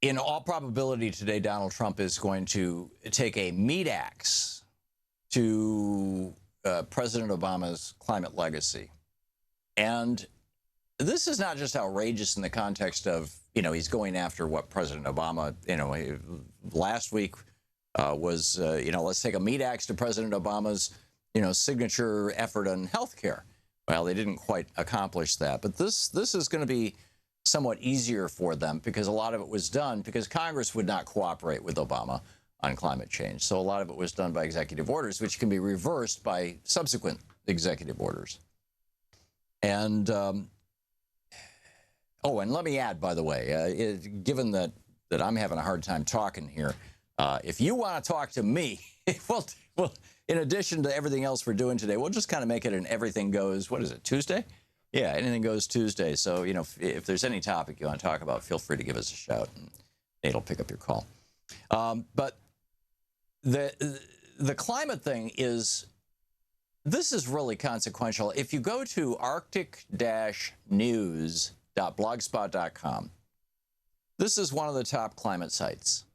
In all probability today, Donald Trump is going to take a meat axe to President Obama's climate legacy. And this is not just outrageous in the context of, he's going after what President Obama, last week was, let's take a meat axe to President Obama's, signature effort on health care. Well, they didn't quite accomplish that. But this is going to be somewhat easier for them because a lot of it was done because Congress would not cooperate with Obama on climate change. So a lot of it was done by executive orders, which can be reversed by subsequent executive orders. And, and let me add, by the way, given that I'm having a hard time talking here, if you want to talk to me, well, in addition to everything else we're doing today, we'll just kind of make it an everything goes, what is it, Tuesday? Yeah, anything goes Tuesday. So, if there's any topic you want to talk about, feel free to give us a shout, and Nate will pick up your call. But the climate thing this is really consequential. If you go to arctic-news.blogspot.com, this is one of the top climate sites.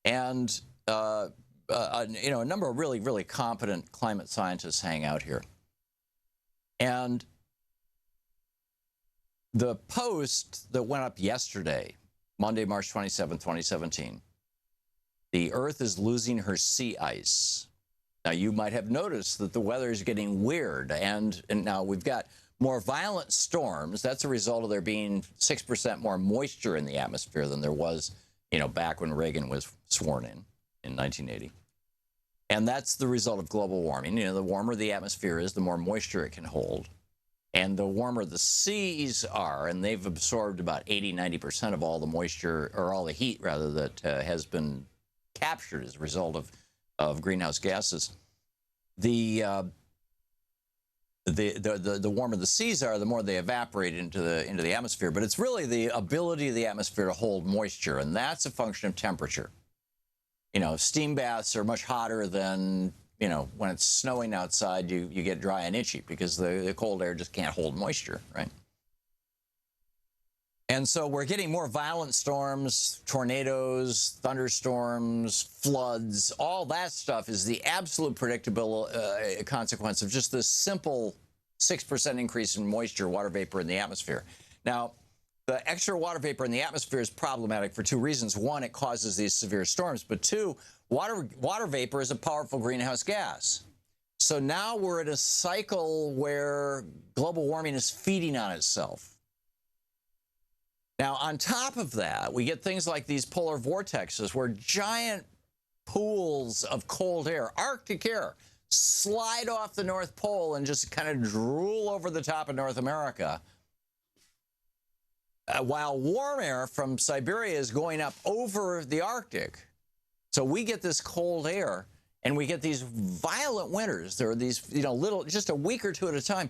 And, a number of really, really competent climate scientists hang out here. And the post that went up yesterday, Monday, March 27, 2017, the Earth is losing her sea ice. Now, you might have noticed that the weather is getting weird, and now we've got more violent storms. That's a result of there being 6% more moisture in the atmosphere than there was, back when Reagan was sworn in 1980. And that's the result of global warming. The warmer the atmosphere is, the more moisture it can hold. And the warmer the seas are, and they've absorbed about 80-90% of all the moisture, or all the heat, rather, that has been captured as a result of greenhouse gases. The warmer the seas are, the more they evaporate into the atmosphere. But it's really the ability of the atmosphere to hold moisture, and that's a function of temperature. Steam baths are much hotter than, when it's snowing outside, you get dry and itchy because the cold air just can't hold moisture, right? And so we're getting more violent storms, tornadoes, thunderstorms, floods. All that stuff is the absolute predictable consequence of just this simple 6% increase in moisture, water vapor in the atmosphere. Now, the extra water vapor in the atmosphere is problematic for two reasons. One, it causes these severe storms. But two, water vapor is a powerful greenhouse gas. So now we're at a cycle where global warming is feeding on itself. Now, on top of that, we get things like these polar vortexes where giant pools of cold air, Arctic air, slide off the North Pole and just kind of drool over the top of North America, while warm air from Siberia is going up over the Arctic. So we get this cold air, and we get these violent winters. There are these, little, just a week or two at a time.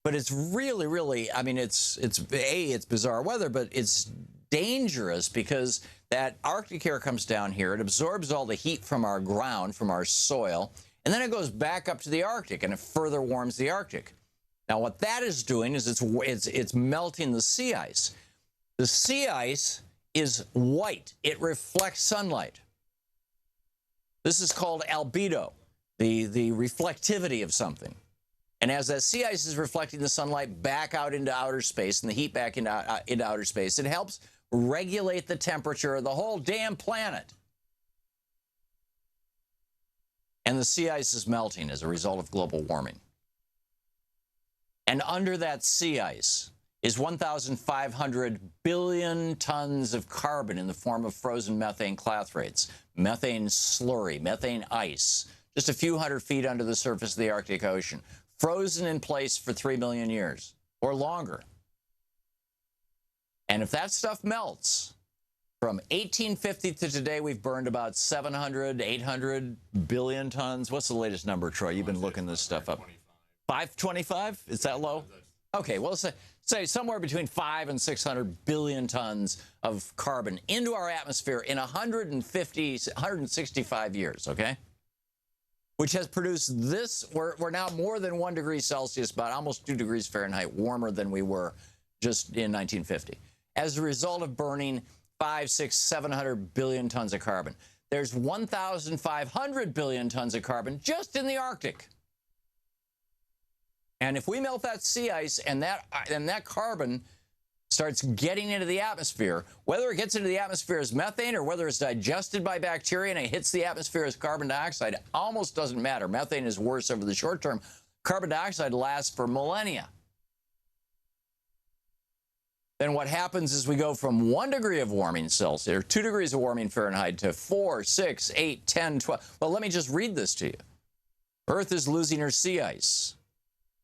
But it's really, really, I mean, it's bizarre weather, but it's dangerous because that Arctic air comes down here. It absorbs all the heat from our ground, from our soil, and then it goes back up to the Arctic, and it further warms the Arctic. Now, what that is doing is it's melting the sea ice. The sea ice is white. It reflects sunlight. This is called albedo, the reflectivity of something. And as that sea ice is reflecting the sunlight back out into outer space and the heat back into outer space, it helps regulate the temperature of the whole damn planet. And the sea ice is melting as a result of global warming. And under that sea ice is 1,500 billion tons of carbon in the form of frozen methane clathrates, methane slurry, methane ice, just a few hundred feet under the surface of the Arctic Ocean, frozen in place for 3 million years or longer. And if that stuff melts, from 1850 to today, we've burned about 700, 800 billion tons. What's the latest number, Troy? You've been looking this stuff up. 525? Is that low? Okay, well, say somewhere between 5 and 600 billion tons of carbon into our atmosphere in 165 years, okay? Which has produced this, we're now more than 1 degree Celsius, about almost 2 degrees Fahrenheit warmer than we were just in 1950, as a result of burning 5, 6, 700 billion tons of carbon. There's 1,500 billion tons of carbon just in the Arctic. And if we melt that sea ice and that carbon starts getting into the atmosphere, whether it gets into the atmosphere as methane or whether it's digested by bacteria and it hits the atmosphere as carbon dioxide, almost doesn't matter. Methane is worse over the short term. Carbon dioxide lasts for millennia. Then what happens is we go from 1 degree of warming Celsius, or 2 degrees of warming Fahrenheit, to 4, 6, 8, 10, 12. Well, let me just read this to you. Earth is losing her sea ice.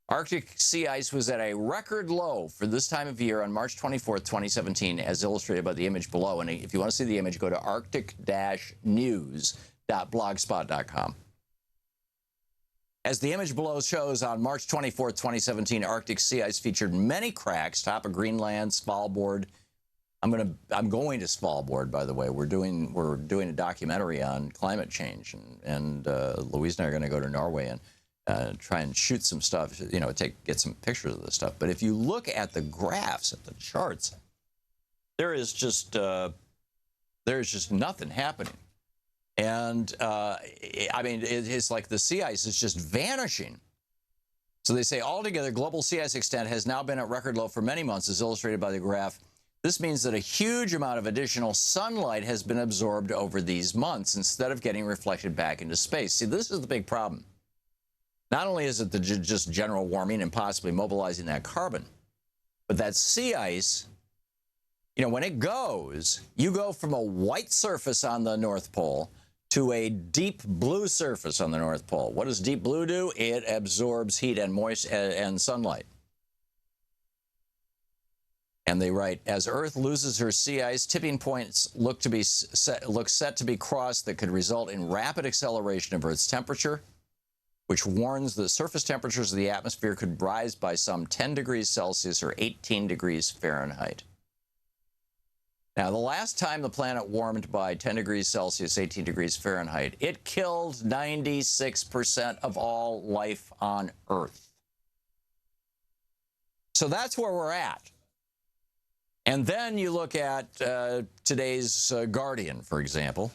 Arctic sea ice was at a record low for this time of year on March 24th, 2017, as illustrated by the image below. And if you want to see the image, go to arctic-news.blogspot.com. As the image below shows, on March 24th, 2017, Arctic sea ice featured many cracks, top of Greenland, Svalbard. I'm going to Svalbard, by the way. We're doing a documentary on climate change, and Louise and I are going to go to Norway and try and shoot some stuff, get some pictures of this stuff. But if you look at the graphs, at the charts, there is just nothing happening. And I mean, it's like the sea ice is just vanishing. So they say altogether, global sea ice extent has now been at record low for many months, as illustrated by the graph. This means that a huge amount of additional sunlight has been absorbed over these months instead of getting reflected back into space. See, this is the big problem. Not only is it just general warming and possibly mobilizing that carbon, but that sea ice, when it goes, you go from a white surface on the North Pole to a deep blue surface on the North Pole. What does deep blue do? It absorbs heat and sunlight. And they write, as Earth loses her sea ice, tipping points look set to be crossed that could result in rapid acceleration of Earth's temperature, which warns that surface temperatures of the atmosphere could rise by some 10 degrees Celsius or 18 degrees Fahrenheit. Now, the last time the planet warmed by 10 degrees Celsius, 18 degrees Fahrenheit, it killed 96% of all life on Earth. So that's where we're at. And then you look at today's Guardian, for example,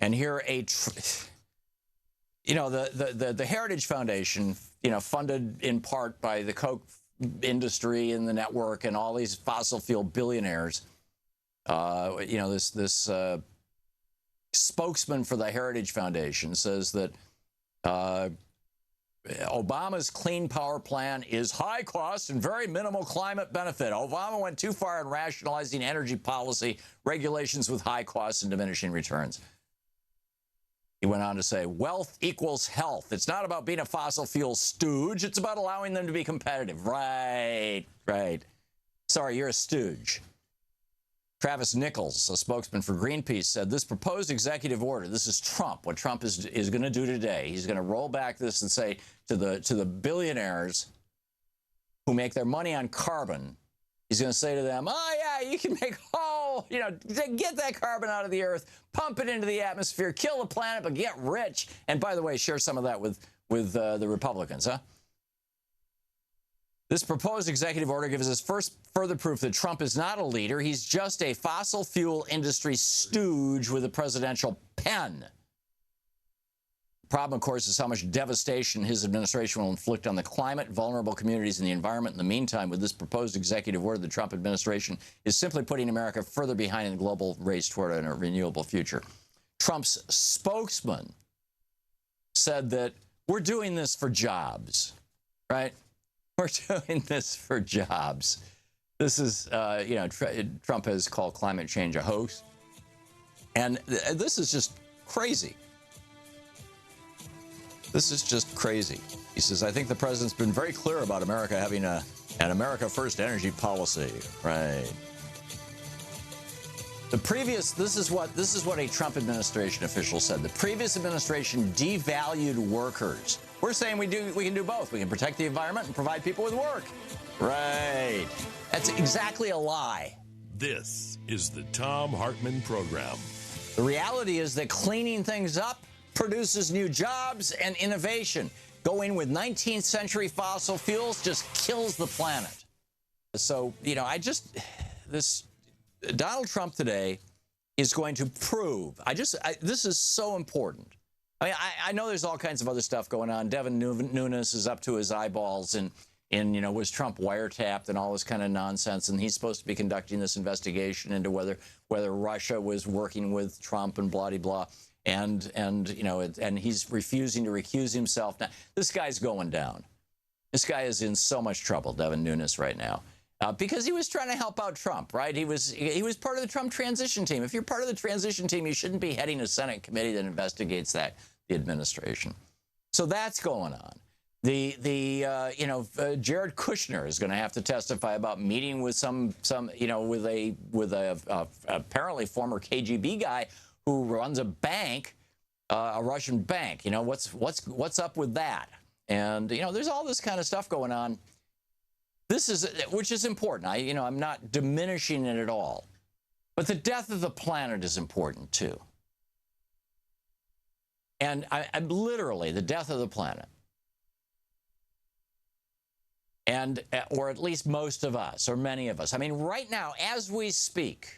and here the Heritage Foundation, funded in part by the Koch industry and the network and all these fossil fuel billionaires. This spokesman for the Heritage Foundation says that Obama's clean power plan is high cost and very minimal climate benefit. Obama went too far in rationalizing energy policy regulations with high costs and diminishing returns. He went on to say, wealth equals health. It's not about being a fossil fuel stooge. It's about allowing them to be competitive. Right. Sorry, you're a stooge. Travis Nichols, a spokesman for Greenpeace, said this proposed executive order, this is Trump, what Trump is going to do today. He's going to roll back this and say to the billionaires who make their money on carbon, he's going to say to them, oh, yeah, you can make get that carbon out of the earth, pump it into the atmosphere, kill the planet, but get rich. And by the way, share some of that with the Republicans, huh? This proposed executive order gives us further proof that Trump is not a leader. He's just a fossil fuel industry stooge with a presidential pen. The problem, of course, is how much devastation his administration will inflict on the climate, vulnerable communities, and the environment. In the meantime, with this proposed executive order, the Trump administration is simply putting America further behind in the global race toward a renewable future. Trump's spokesman said that we're doing this for jobs, right? We're doing this for jobs. This is, Trump has called climate change a hoax. And this is just crazy. This is just crazy. He says, I think the president's been very clear about America having an America First energy policy. Right. This is what a Trump administration official said. The previous administration devalued workers. We're saying we can do both. We can protect the environment and provide people with work. Right. That's exactly a lie. This is the Thom Hartmann Program. The reality is that cleaning things up produces new jobs and innovation. Going with 19th century fossil fuels just kills the planet. So, this Donald Trump today is going to prove, this is so important. I mean, I know there's all kinds of other stuff going on. Devin Nunes is up to his eyeballs in was Trump wiretapped and all this kind of nonsense, and he's supposed to be conducting this investigation into whether Russia was working with Trump and blah blah, and he's refusing to recuse himself. Now, this guy's going down. This guy is in so much trouble, Devin Nunes, right now. Because he was trying to help out Trump, right? He was part of the Trump transition team. If you're part of the transition team, you shouldn't be heading a Senate committee that investigates the administration. So that's going on. Jared Kushner is going to have to testify about meeting with with a apparently former KGB guy who runs a bank, a Russian bank. What's up with that? And there's all this kind of stuff going on. Which is important. I'm not diminishing it at all. But the death of the planet is important too. And I'm literally the death of the planet. And, or at least most of us, or many of us. I mean, right now, as we speak,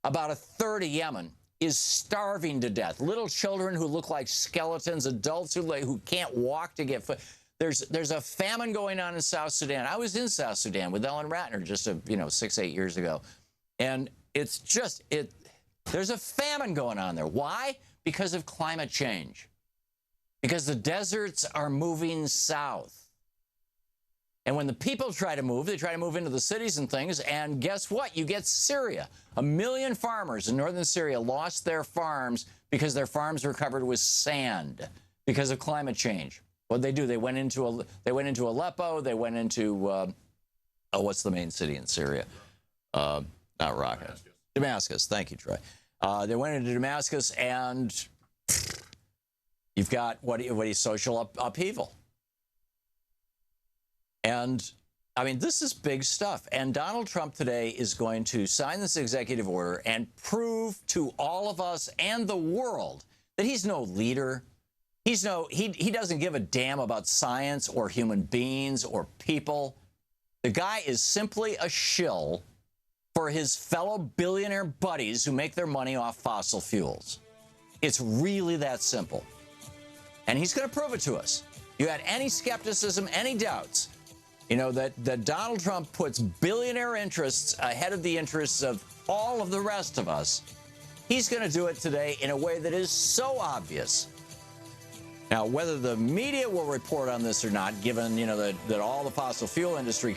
about a third of Yemen is starving to death. Little children who look like skeletons, adults who can't walk to get food. There's a famine going on in South Sudan. I was in South Sudan with Ellen Ratner just 6-8 years ago, and there's a famine going on there. Why? Because of climate change. Because the deserts are moving south. And when the people try to move, they try to move into the cities and things, and guess what? You get Syria. 1 million farmers in northern Syria lost their farms because their farms were covered with sand because of climate change. What they do? They went into Aleppo. They went into what's the main city in Syria? Not Raqqa. Damascus. Thank you, Troy. They went into Damascus, and you've got what is social upheaval. And I mean, this is big stuff. And Donald Trump today is going to sign this executive order and prove to all of us and the world that he's no leader. He doesn't give a damn about science or human beings or people. The guy is simply a shill for his fellow billionaire buddies who make their money off fossil fuels. It's really that simple. And he's going to prove it to us. You had any skepticism, any doubts, that Donald Trump puts billionaire interests ahead of the interests of all of the rest of us. He's going to do it today in a way that is so obvious. Now, whether the media will report on this or not, given that all the fossil fuel industry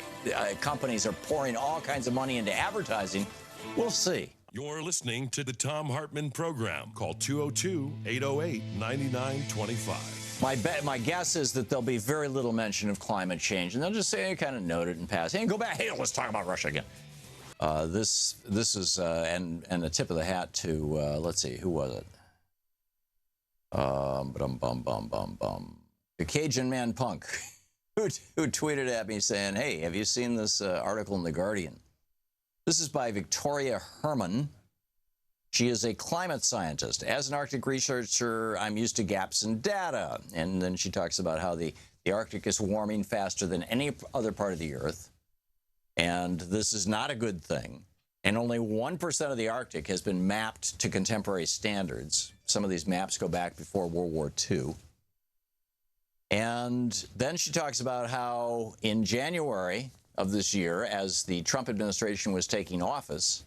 companies are pouring all kinds of money into advertising, we'll see. You're listening to the Thom Hartmann Program. Call 202-808-9925. My guess is that there'll be very little mention of climate change, and they'll just say, kind of note it and pass. Hey, go back. Hey, let's talk about Russia again. This is and a tip of the hat to let's see, who was it? The Cajun Man Punk, who tweeted at me saying, "Hey, have you seen this article in The Guardian?" This is by Victoria Herman. She is a climate scientist. As an Arctic researcher, I'm used to gaps in data. And then she talks about how the Arctic is warming faster than any other part of the Earth. And this is not a good thing. And only 1% of the Arctic has been mapped to contemporary standards. Some of these maps go back before World War II. And then she talks about how in January of this year, as the Trump administration was taking office,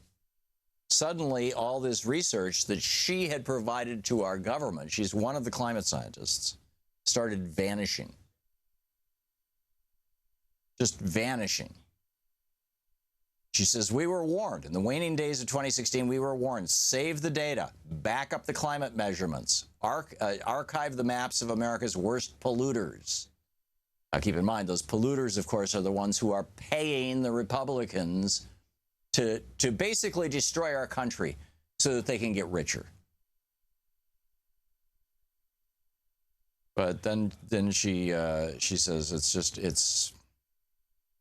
suddenly all this research that she had provided to our government, she's one of the climate scientists, started vanishing. Just vanishing. She says, we were warned. In the waning days of 2016, we were warned. Save the data. Back up the climate measurements. Archive the maps of America's worst polluters. Now, keep in mind, those polluters, of course, are the ones who are paying the Republicans to basically destroy our country so that they can get richer. But then she says it's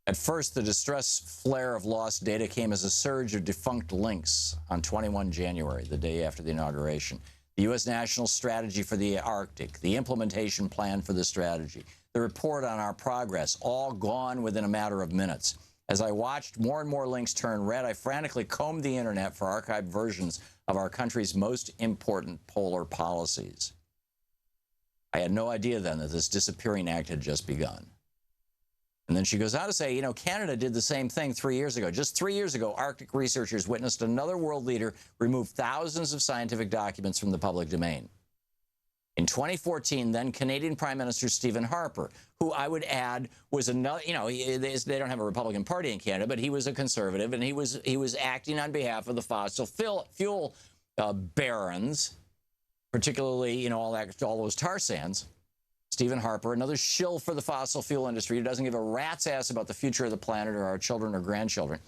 at first the distress flare of lost data came as a surge of defunct links on 21 January, the day after the inauguration. The U.S. National Strategy for the Arctic, the implementation plan for the strategy, the report on our progress, all gone within a matter of minutes. As I watched more and more links turn red, I frantically combed the internet for archived versions of our country's most important polar policies. I had no idea then that this disappearing act had just begun. And then she goes on to say, you know, Canada did the same thing 3 years ago. Just 3 years ago, Arctic researchers witnessed another world leader remove thousands of scientific documents from the public domain. In 2014, then Canadian Prime Minister Stephen Harper, who I would add was another, you know, they don't have a Republican Party in Canada, but he was a conservative, and he was acting on behalf of the fossil fuel barons, particularly, you know, all those tar sands. Stephen Harper, another shill for the fossil fuel industry who doesn't give a rat's ass about the future of the planet or our children or grandchildren.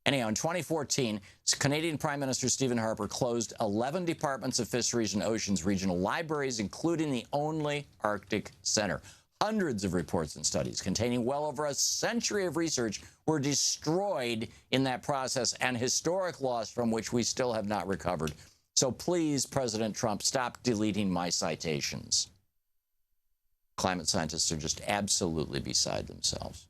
Anyhow, in 2014, Canadian Prime Minister Stephen Harper closed 11 departments of fisheries and oceans regional libraries, including the only Arctic Center. Hundreds of reports and studies containing well over a century of research were destroyed in that process, and historic loss from which we still have not recovered. So please, President Trump, stop deleting my citations. Climate scientists are just absolutely beside themselves.